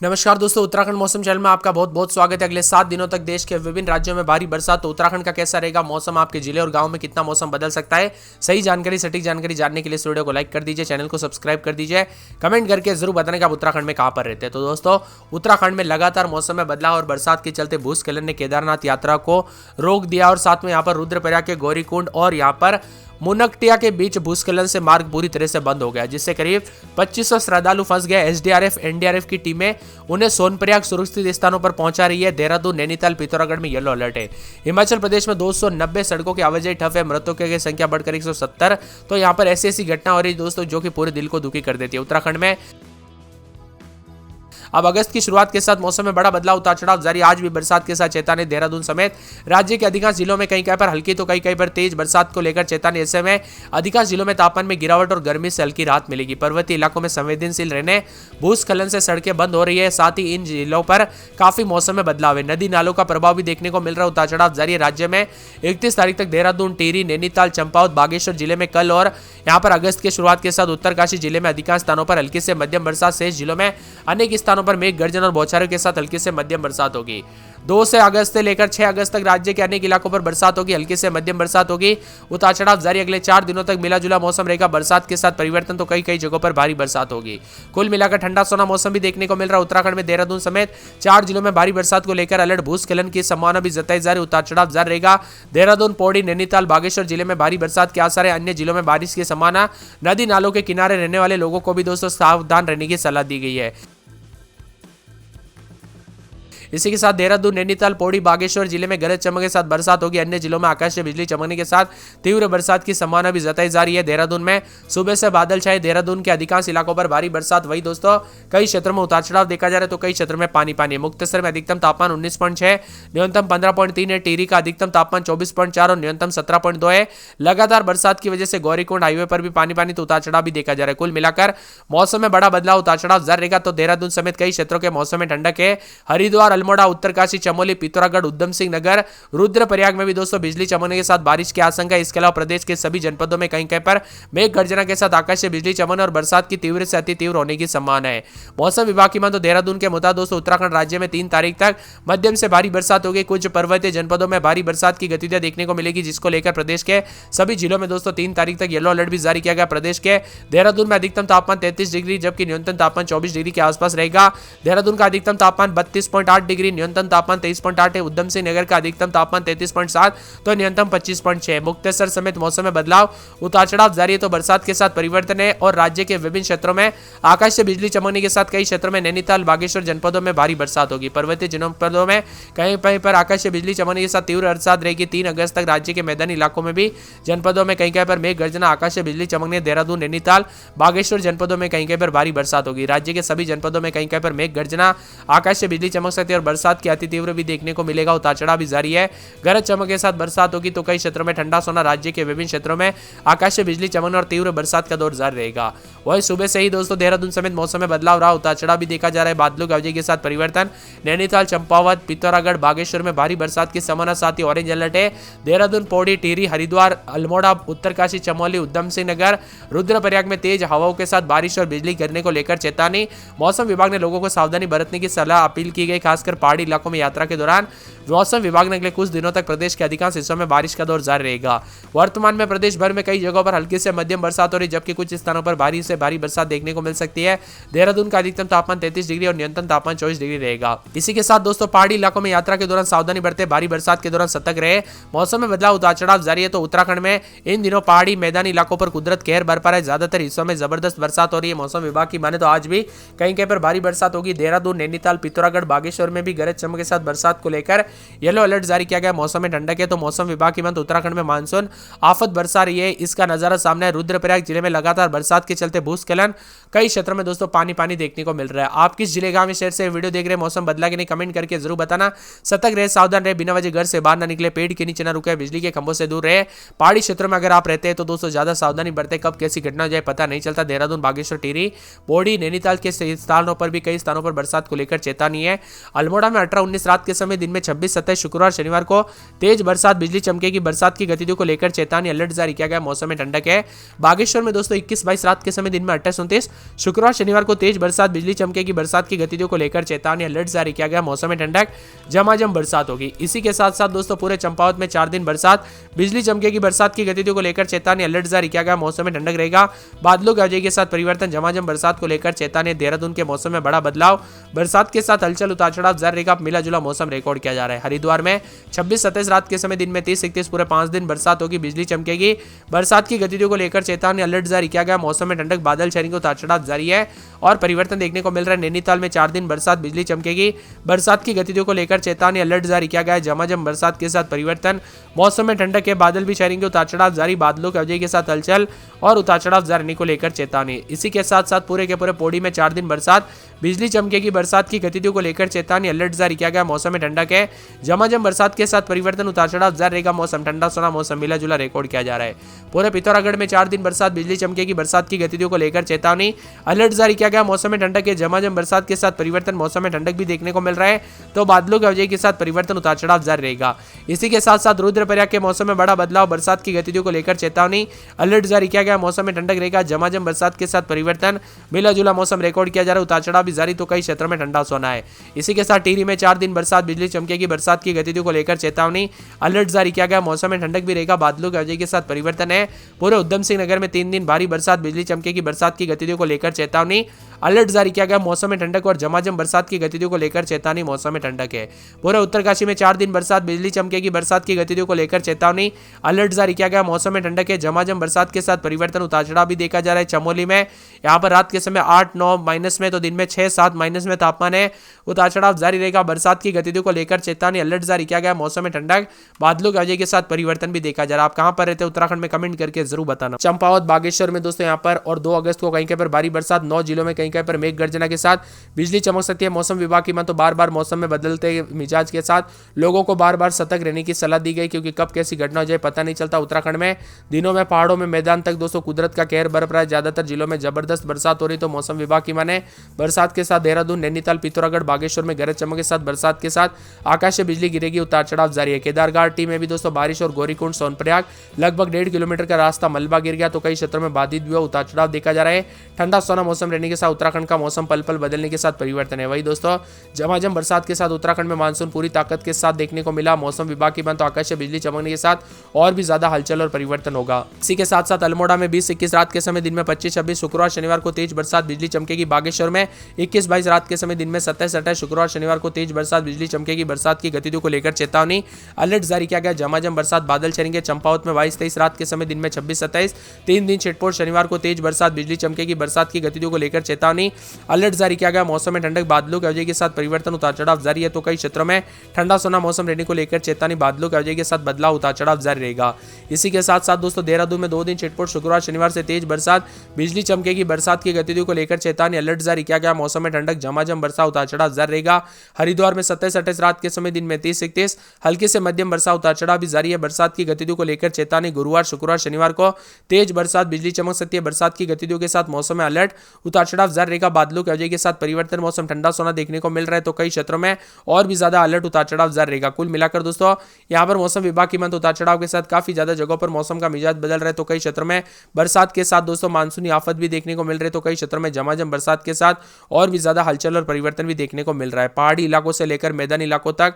नमस्कार दोस्तों, उत्तराखंड मौसम चैनल में आपका बहुत बहुत स्वागत है। अगले 7 दिनों तक देश के विभिन्न राज्यों में भारी बरसात। तो उत्तराखंड का कैसा रहेगा मौसम, आपके जिले और गांव में कितना मौसम बदल सकता है, सही जानकारी सटीक जानकारी जानने के लिए इस वीडियो को लाइक कर दीजिए, चैनल को सब्सक्राइब कर दीजिए, कमेंट करके जरूर बताने कि आप उत्तराखंड में कहां पर रहते हैं। तो दोस्तों, उत्तराखंड में लगातार मौसम में बदलाव और बरसात के चलते भूस्खलन ने केदारनाथ यात्रा को रोक दिया और साथ में यहाँ पर रुद्रप्रयाग के गौरीकुंड और यहाँ पर मुनकटिया के बीच भूस्खलन से मार्ग पूरी तरह से बंद हो गया, जिससे करीब 2500 श्रद्धालु फंस गए। एसडीआरएफ एनडीआरएफ की टीमें उन्हें सोनप्रयाग सुरक्षित स्थानों पर पहुंचा रही है। देहरादून, नैनीताल, पिथौरागढ़ में येलो अलर्ट है। हिमाचल प्रदेश में 290 सड़कों की आवाजाही ठप है। मृतकों की संख्या बढ़कर 170। तो यहाँ पर ऐसी घटना हो रही है दोस्तों जो कि पूरे दिल को दुखी कर देती है। उत्तराखंड में अब अगस्त की शुरुआत के साथ मौसम में बड़ा बदलाव, उतार चढ़ाव जारी। आज भी बरसात के साथ चेतावनी। देहरादून समेत राज्य के अधिकांश जिलों में कहीं कहीं पर हल्की तो कहीं कहीं पर तेज बरसात को लेकर चेतावनी। ऐसे में अधिकांश जिलों में तापमान में गिरावट और गर्मी से हल्की राहत मिलेगी। पर्वतीय इलाकों में संवेदनशील रहने, भूस्खलन से सड़कें बंद हो रही है। साथ ही इन जिलों पर काफी मौसम में बदलाव है। नदी नालों का प्रभाव भी देखने को मिल रहा है। उतार चढ़ाव जारी है। राज्य में 31 तारीख तक देहरादून, टिहरी, नैनीताल, चंपावत, बागेश्वर जिले में कल और यहाँ पर अगस्त की शुरुआत के साथ उत्तरकाशी जिले में अधिकांश स्थानों पर हल्की से मध्यम बरसात। शेष जिलों में अनेक स्थानों पर मेघ गर्जन और बौछारों के साथ हल्की से मध्यम बरसात होगी। 2 अगस्त से लेकर 6 अगस्त तक राज्य के अनेक इलाकों पर बरसात होगी, हल्की से मध्यम बरसात होगी। उतार चढ़ाव जारी। अगले 4 दिनों तक मिला जुला मौसम रहेगा। बरसात के साथ परिवर्तन, तो कई कई जगहों पर भारी बरसात होगी। कुल मिलाकर ठंडा सोना मौसम भी देखने को मिल रहा है। उत्तराखंड में देहरादून समेत 4 जिलों में भारी बरसात को लेकर अलर्ट। भूस्खलन की संभावना भी जताई जा रही। उतार चढ़ाव जारी रहेगा। देहरादून, पौड़ी, नैनीताल, बागेश्वर जिले में भारी बरसात के आसार है। अन्य जिलों में बारिश की संभावना। नदी नालों के किनारे रहने वाले लोगों को भी दोस्तों सावधान रहने की सलाह दी गई है। इसी के साथ देहरादून, नैनीताल, पौड़ी, बागेश्वर जिले में गरज चमक के साथ बरसात होगी। अन्य जिलों में आकाश से बिजली चमकने के साथ तीव्र बरसात की संभावना भी जताई जा रही है। देहरादून में सुबह से बादल छाए। देहरादून के अधिकांश इलाकों पर भारी बरसात। वही दोस्तों कई क्षेत्रों में उतार चढ़ाव देखा जा रहा है, तो कई क्षेत्रों में पानी पानी है। मुक्तसर में अधिकतम तापमान 19.6, न्यूनतम 15.3 है। टिहरी का अधिकतम तापमान 24.4 और न्यूनतम 17.2 है। लगातार बरसात की वजह से गौरीकुंड हाईवे पर भी पानी पानी तो उतार चढ़ाव भी देखा जा रहा है। कुल मिलाकर मौसम में बड़ा बदलाव, उतार चढ़ाव जारी रहेगा। तो देहरादून समेत कई क्षेत्रों के मौसम में ठंडक है। हरिद्वार, अल्मोड़ा, उत्तरकाशी, चमोली, पिथौरागढ़, उधम सिंह नगर, रुद्रप्रयाग में भी दोस्तों बिजली चमकने के साथ बारिश की आशंका है। इसके अलावा प्रदेश के सभी जनपदों में कहीं कहीं पर मेघ गर्जना के साथ आकाश से बिजली चमकने और बरसात की तीव्र से अति तीव्र होने की संभावना है। मौसम विभाग की माने तो देहरादून के मुताबिक दोस्तों उत्तराखंड राज्य में 3 तारीख तक मध्यम से भारी बरसात होगी। कुछ पर्वतीय जनपदों में भारी बरसात की गतिविधियां देखने को मिलेगी, जिसको लेकर प्रदेश के सभी जिलों में दोस्तों 3 तारीख तक येलो अलर्ट भी जारी किया गया। प्रदेश के देहरादून में अधिकतम तापमान 33 डिग्री जबकि न्यूनतम तापमान 24 डिग्री के आसपास रहेगा। देहरादून का अधिकतम तापमान 32.8 डिग्री, न्यूनतम तापमान 23.8 है। उधम सिंह नगर का अधिकतम तापमान 33.7 तो न्यूनतम 25.6। मुक्तसर समेत मौसम में बदलाव, उतार चढ़ाव जारी है। तो बरसात के साथ परिवर्तन है और राज्य के विभिन्न क्षेत्रों में आकाश से बिजली चमकने के साथ कई क्षेत्रों में नैनीताल, बागेश्वर जनपदों में भारी बरसात होगी। पर्वतीय जनपदों में कहीं कहीं पर आकाश से बिजली चमकने के साथ तीव्र बरसात रहेगी। 3 अगस्त तक राज्य के मैदानी इलाकों में भी जनपदों में कहीं कहीं पर मेघ गर्जना, आकाश से बिजली चमकने। देहरादून, नैनीताल, बागेश्वर जनपदों में कहीं कहीं पर भारी बरसात होगी। राज्य के सभी जनपदों में कहीं कहीं पर मेघ गर्जना, आकाश से बिजली चमक सकती है और बरसात की अति तीव्र भी देखने को मिलेगा। उतार चढ़ाव भी जारी है। गरज चमक के साथ बरसात होगी। तो कई क्षेत्रों में ठंडा सोना। राज्य के विभिन्न क्षेत्रों में आकाश से बिजली चमकने और तीव्र बरसात का दौर जारी रहेगा। वही सुबह से ही दोस्तों देहरादून समेत मौसम में बदलाव रहा। उतार चढ़ाव भी देखा जा रहा है। बादलों की अवधि के साथ परिवर्तन। नैनीताल, चंपावत, पिथौरागढ़, बागेश्वर में भारी बरसात की संभावना। साथ ही ऑरेंज अलर्ट है। देहरादून, पौड़ी, टिहरी, हरिद्वार, अल्मोड़ा, उत्तरकाशी, चमोली, उधम सिंह नगर, रुद्रप्रयाग में तेज हवाओं के साथ बारिश और बिजली गिरने को लेकर चेतावनी। मौसम विभाग ने लोगों को सावधानी बरतने की सलाह अपील की गई। खासकर पहाड़ी इलाकों में यात्रा के दौरान मौसम विभाग ने अगले कुछ दिनों तक प्रदेश के अधिकांश हिस्सों में बारिश का दौर जारी रहेगा। वर्तमान में प्रदेश भर में कई जगहों पर हल्की से मध्यम बरसात हो रही है, जबकि कुछ स्थानों पर भारी से भारी बरसात देखने को मिल सकती है। देहरादून का अधिकतम तापमान 33 डिग्री और न्यूनतम तापमान 24 डिग्री रहेगा। इसी के साथ दोस्तों पहाड़ी इलाकों में यात्रा के दौरान सावधानी बरते, भारी बरसात के दौरान सतर्क रहे। मौसम में बदलाव, उतार चढ़ाव जारी है। तो उत्तराखंड में इन दिनों पहाड़ी मैदानी इलाकों पर कुदरत कहर बरपा रहा है। ज्यादातर हिस्सों में जबरदस्त बरसात हो रही है। मौसम विभाग की माने तो आज भी कहीं कहीं पर भारी बरसात होगी। देहरादून, नैनीताल, पिथौरागढ़, बागेश्वर में भी गरज चमक के साथ बरसात को लेकर येलो अलर्ट जारी किया गया। मौसम में ठंडक है। तो मौसम विभाग की माने उत्तराखंड में मानसून आफत बरसा रही है। इसका नजारा सामने है। रुद्रप्रयाग जिले में लगातार बरसात के चलते भूस्खलन, कई क्षेत्रों में दोस्तों पानी पानी देखने को मिल रहा है। आप किस जिले गांव में शहर से वीडियो देख रहे हैं, मौसम बदला कि नहीं, कमेंट करके जरूर बताना। सतर्क रहे, सावधान रहे, बिना वजह घर से बाहर ना निकले, पेड़ के नीचे ना रुके, बिजली के खंभों से दूर रहे। पहाड़ी क्षेत्रों में अगर आप रहते हैं तो दोस्तों ज्यादा सावधानी बरते, कब कैसी घटना हो जाए पता नहीं चलता। देहरादून, बागेश्वर, टिहरी, पौड़ी, नैनीताल के स्थानों पर भी कई स्थानों पर बरसात को लेकर चेतावनी है। अल्मोड़ा में 18-19 रात के समय, दिन में 26-27 शुक्रवार शनिवार को तेज बरसात, बिजली चमकेगी। बरसात की गतिविधियों को लेकर चेतावनी, अलर्ट जारी किया गया। मौसम में ठंडक है। बागेश्वर में दोस्तों 21-22 रात के समय, दिन में 28-29 शुक्रवार शनिवार को तेज बरसात, बिजली चमकेगी। बरसात की गतिविधियों को लेकर चेतावनी, अलर्ट जारी किया गया। मौसम में ठंडक, झमाझम बरसात होगी। इसी के साथ साथ दोस्तों पूरे चंपावत में 4 दिन बरसात, बिजली चमकेगी। बरसात की गतिविधियों को लेकर चेतावनी, अलर्ट जारी किया गया। मौसम में ठंडक रहेगा। बादलों की आवाजाही के साथ परिवर्तन, झमाझम बरसात को लेकर चेतावनी। देहरादून के मौसम में बड़ा बदलाव, बरसात के साथ हलचल, उतार चढ़ाव जारी रहेगा। मिला जुला मौसम रिकॉर्ड किया जा रहा है। हरिद्वार में 26-27 रात के समय, दिन में 30-31 पूरे 5 दिन बरसात होगी, बिजली चमकेगी। बरसात की गतिविधियों को लेकर चेतावनी, अलर्ट जारी किया गया। मौसम में ठंडक, बादल छाएंगे, उतार चढ़ाव जारी है और परिवर्तन देखने को मिल रहा है। नैनीताल में 4 दिन बरसात, बिजली चमकेगी। बरसात की गतिविधियों को लेकर चेतावनी, अलर्ट जारी किया गया है। झमाझम बरसात के साथ परिवर्तन, मौसम में ठंडक है, बादल भी छाएंगे, उतार चढ़ाव जारी। बादलों की आवाजाही के साथ हलचल और उतार चढ़ाव जारी को लेकर चेतावनी। इसी के साथ साथ पूरे के पूरे पौड़ी में 4 दिन बरसात, बिजली चमकेगी। बरसात की गतिविधियों को लेकर चेतावनी, अलर्ट जारी किया गया। मौसम में ठंडक है, झमाझम बरसात के साथ परिवर्तन, उतार चढ़ाव जारी रहेगा। मौसम ठंडा सुना, मौसम मिला जुला रिकॉर्ड किया जा रहा है। पूरे पिथौरागढ़ में 4 दिन बरसात, बिजली चमकेगी। बरसात की गतिविधियों को लेकर चेतावनी, अलर्ट जारी किया गया। मौसम में ठंडक है, झमाझम बरसात के साथ परिवर्तन, मौसम में ठंडक भी देखने को मिल रहा है। तो बादलों की आवाजाही के साथ परिवर्तन, उतार चढ़ाव जारी रहेगा। इसी के साथ साथ रुद्रप्रयाग के मौसम में बड़ा बदलाव, बरसात की गतिविधियों को लेकर चेतावनी, अलर्ट जारी किया गया। मौसम में ठंडक रहेगा, झमाझम बरसात के साथ परिवर्तन, मिला जुला मौसम रिकॉर्ड किया जा रहा है। उतार चढ़ाव भी जारी, तो कई क्षेत्रों में ठंडा सोना है। इसी के साथ टिहरी में 4 दिन बरसात, बिजली चमकेगी। बरसात की गतिविधियों को लेकर चेतावनी, अलर्ट जारी किया गया। मौसम में ठंडक भी रहेगा, बादलों की आवाजाही के साथ परिवर्तन है। पूरे उधम सिंह नगर में 3 दिन भारी बरसात, बिजली चमकेगी। बरसात की गतिविधियों को लेकर चेतावनी, अलर्ट जारी किया गया। मौसम में ठंडक और झमाझम बरसात की गतिविधियों को लेकर चेतावनी, मौसम में ठंडक है। पूरे उत्तरकाशी में 4 दिन बरसात, बिजली चमकेगी। बरसात की गतिविधियों को लेकर चेतावनी, अलर्ट जारी किया गया। मौसम में ठंडक है, झमाझम बरसात के साथ परिवर्तन, उतार चढ़ाव भी देखा जा रहा है। चमोली में यहाँ पर रात के समय 8-9 माइनस में, तो दिन में 6-7 माइनस में तापमान है। उतार चढ़ाव जारी रहेगा। बरसात की गतिविधियों को लेकर चेतावनी, अलर्ट जारी किया गया। मौसम में ठंडक, बादलों की आवाजाही के साथ परिवर्तन भी देखा जा रहा है। आप कहां पर रहते हैं उत्तराखंड में, कमेंट करके जरूर बताना। चंपावत, बागेश्वर में दोस्तों यहाँ पर और 2 अगस्त को कहीं कहीं पर भारी बरसात, 9 जिलों में कहीं कहीं पर मेघ गर्जना के साथ बिजली चमक सकती है। मौसम विभाग की माने तो बार बार मौसम में बदलते मिजाज के साथ लोगों को बार बार सतर्क रहने की सलाह दी गई, क्योंकि कब कैसी घटना हो जाए पता नहीं चलता। उत्तराखंड में दिनों में पहाड़ों में मैदान तक दोस्तों कुदरत का कहर बरप रहा है। ज्यादातर जिलों में जबरदस्त बरसात हो रही, तो मौसम विभाग की माने बरसात के साथ देहरादून, नैनीताल, पिथौरागढ़, बागेश्वर में गरज चमक के साथ बरसात के साथ आकाश से बिजली गिरेगी। उतार चढ़ाव जारी है। केदारघाटी में भी दोस्तों बारिश और गौरीकुंड, सोनप्रयाग लगभग 1.5 किलोमीटर का रास्ता मलबा गिर गया, तो कई क्षेत्रों में बाधित भी हुआ। उतार चढ़ाव देखा जा रहा है। ठंडा सोना मौसम रहने के साथ उत्तराखंड का मौसम पल पल बदलने के साथ परिवर्तन है। वही दोस्तों झमाझम बरसात के साथ उत्तराखंड में मानसून पूरी ताकत के साथ देखने को मिला। मौसम विभाग की बात तो आकाश से बिजली चमकने के साथ और भी ज्यादा हलचल और परिवर्तन होगा। इसी के साथ साथ अल्मोड़ा में 20-21 रात के समय, दिन में 25-26 शुक्रवार शनिवार को तेज बरसात, बिजली चमकेगी। बागेश्वर में 21-22 रात के समय, दिन में 27-28 शुक्रवार शनिवार को तेज बरसात, बिजली चमकेगी। बरसात की गतिविधियों को लेकर चेतावनी, अलर्ट जारी किया गया। झमाझम बरसात, बादल छाएंगे। चंपावत में 22-23 रात के समय, दिन में 26-27 3 दिन छिटपुट शनिवार को तेज बरसात, बिजली चमकेगी। बरसात की गतिविधियों को लेकर चेतावनी, अलर्ट जारी किया गया। मौसम में ठंडक, बादलों की आवाजाही के साथ परिवर्तन, उतार चढ़ाव जारी है, तो कई क्षेत्रों में ठंडा सोना मौसम रहने को लेकर चेतावनी, बादलों की आवाजाही के साथ बदलाव, उतार चढ़ाव जारी रहेगा। इसी के साथ साथ दोस्तों देहरादून में 2 दिन छिटपुट शुक्रवार शनिवार से तेज बरसात, बिजली चमकेगी। बरसात की गतिविधियों को लेकर चेतावनी, अलर्ट जारी किया गया। मौसम में ठंडक, झमाझम बरसात, उतार चढ़ाव जारी रहेगा। हरिद्वार में 27-28 रात के समय, दिन में 30-31 हल्की से मध्यम बरसात, उतार चढ़ाव भी जारी है। बरसात की गतिविधियों को लेकर चेतावनी, गुरुवार शुक्रवार शनिवार को तेज बरसात, बिजली चमक सकती है। बरसात की गतिविधियों के साथ मौसम में अलर्ट, उतार चढ़ाव जारी रहेगा। बादलों की आवाजाही के साथ परिवर्तन, मौसम ठंडा सोना देखने को मिल रहा है, तो कई क्षेत्रों में और भी ज्यादा अलर्ट, उतार चढ़ाव जारी रहेगा। कुल मिलाकर दोस्तों यहाँ पर मौसम विभाग की माने उतार चढ़ाव के साथ काफी ज्यादा जगहों पर मौसम का मिजाज बदल रहा है, तो कई क्षेत्रों में बरसात के साथ दोस्तों मानसूनी आफत भी देखने को मिल रही है, तो कई क्षेत्रों में झमाझम बरसात के साथ और भी ज्यादा हलचल और परिवर्तन भी देखने को मिल रहा है। पहाड़ी इलाकों से लेकर मैदानी इलाकों तक